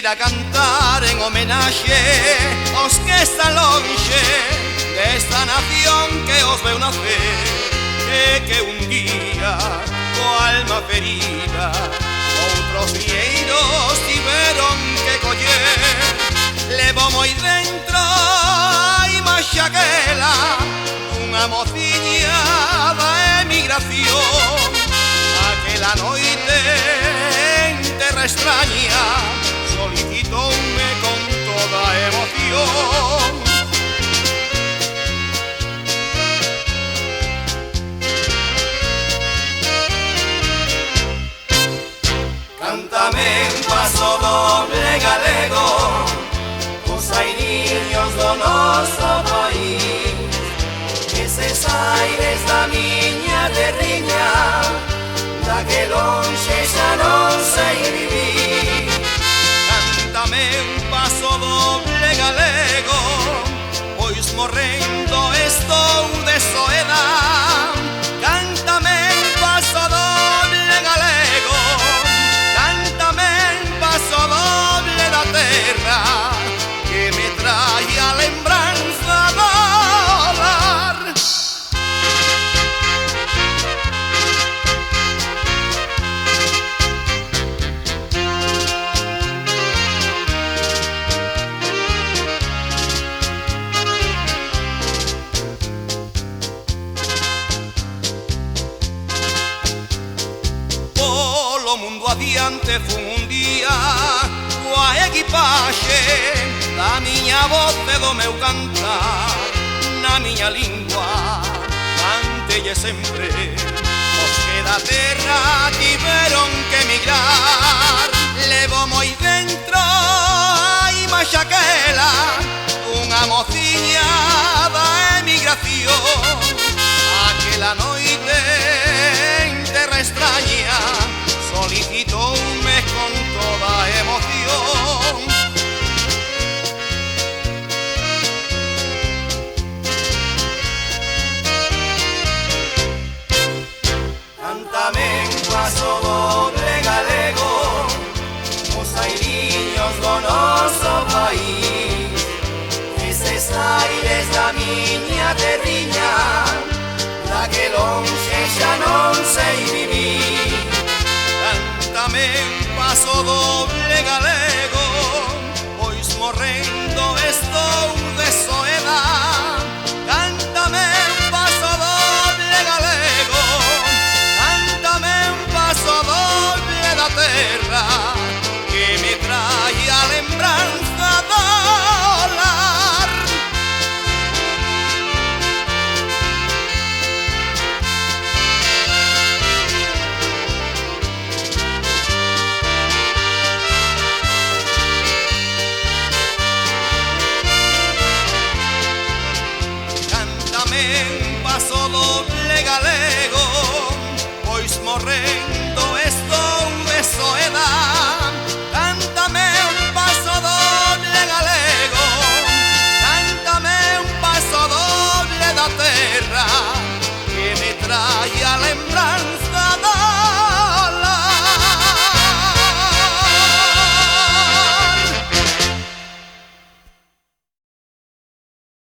a cantar en homenaje aos que están longe desta nación que os veu nacer e que un día coa alma ferida outros vieiros tiveron que coller. Levo moi dentro a imaxe aquela unha mociña da emigración, aquela noite en terra extraña solicitoume con toda a emoción. Cántame un paso doble galego, os airiños do noso país, eses aires da miña terriña, da que lonxe xa non sei vivir. Cántame un paso doble galego, pois morrendo estou de soedad. Cántame un paso doble galego, cántame un paso doble da terra, que me trae a lembranza do lar. Polo mundo adiante fun un día coa equipaxe da miña voz e do meu cantar na miña lingua. Cantelle sempre os que da terra tiveron que emigrar. Levo moi dentro a imaxe aquela unha mociña da emigración, aquela noite en terra extraña solicitoume con toda a emoción. Cántame un paso doble galego, os airiños do noso país, eses aires da miña terriña, da que lonxe xa non sei vivir. Cántame un paso doble